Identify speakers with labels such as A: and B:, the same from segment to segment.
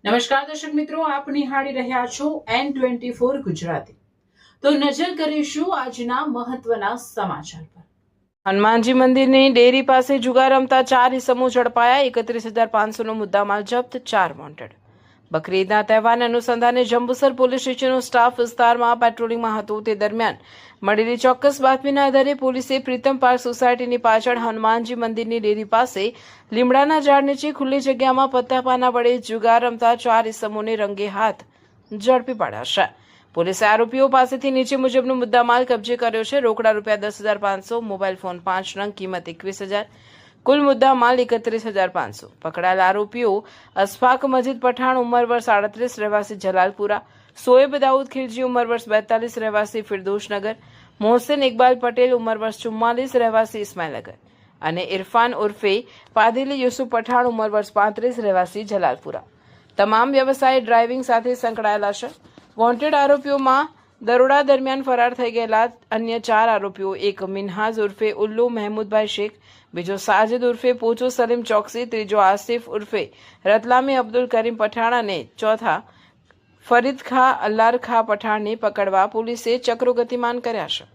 A: નમસ્કાર દર્શક મિત્રો, આપ નિહાળી રહ્યા છો N24 ગુજરાતી। તો નજર કરીશું આજના મહત્વના સમાચાર પર। હનુમાનજી મંદિરની ડેરી પાસે જુગાર રમતા 4 ઇસમો ઝડપાયા। 31,500નો મુદ્દામાલ જપ્ત, 4 વોન્ટેડ। બકરી ઈદના તહેવારને અનુસંધાને જંબુસર પોલીસ સ્ટેશનનો સ્ટાફ વિસ્તારમાં પેટ્રોલિંગમાં હતો। તે દરમિયાન મળેલી ચોક્કસ બાતમીના આધારે પોલીસે પ્રીતમ પાર્ક સોસાયટીની પાછળ હનુમાનજી મંદિરની ડેરી પાસે લીમડાના ઝાડ નીચે ખુલ્લી જગ્યામાં પત્તાપાના વડે જુગાર રમતા 4 ઇસમોને રંગે હાથ ઝડપી પાડ્યા છે। પોલીસે આરોપીઓ પાસેથી નીચે મુજબનો મુદ્દામાલ કબજે કર્યો છે। રોકડા રૂપિયા 10,500, મોબાઈલ ફોન 5 નંગ, કિંમત 21,000, કુલ મુદ્દામાલ 31,500। પકડાયેલા આરોપીઓ અશફાક મજીદ પઠાણ, ઉંમર વર્ષ 38, રહેવાસી જલાલપુરા; સોએબ દાઉદ ખિલજી, ઉંમર વર્ષ 42, રહેવાસી ફિરદોશનગર; મોહસિન ઇકબાલ પટેલ, ઉંમર વર્ષ 44, રહેવાસી ઇસ્માઇલનગર; અને ઇરફાન ઉર્ફે પાદીલી યુસુફ પઠાણ, ઉંમર વર્ષ 35, રહેવાસી જલાલપુરા। તમામ વ્યવસાય ડ્રાઇવિંગ સાથે સંકળાયેલા છે। વોન્ટેડ આરોપીઓમાં દરોડા દરમિયાન ફરાર થઈ ગયેલા અન્ય 4 આરોપીઓ, એક મિનહાજ ઉર્ફે ઉલ્લુ મહેમૂદભાઈ શેખ, બીજો સાજિદ ઉર્ફે પોચો સલીમ ચોકસી, ત્રીજો આસિફ ઉર્ફે રતલામી અબ્દુલ કરીમ પઠાણ અને ચોથા ફરીદ ખા અલ્લાર ખા પઠાણને પકડવા પોલીસે ચક્રો ગતિમાન કર્યા છે।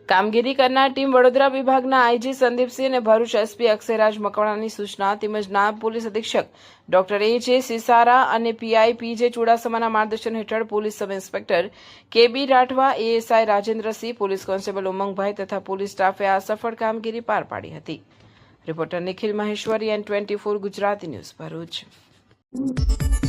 A: કામગીરી કરનાર ટીમ વડોદરા વિભાગના આઈજી સંદીપસિંહ અને ભરૂચ એસપી અક્ષયરાજ મકવાણાની સૂચના તેમજ નાયબ પોલીસ અધિક્ષક ડોક્ટર એ.જે. સિસારા અને પીઆઈ પી.જે. ચુડાસમાના માર્ગદર્શન હેઠળ police sub inspector K B. Rathwa, ASI Rajendrasinh, police constable Umangbhai તથા પોલીસ સ્ટાફે આ સફળ કામગીરી પાર પાડી હતી। Reporter Nikhil Maheshwari, N24 Gujarati news, Bharuch.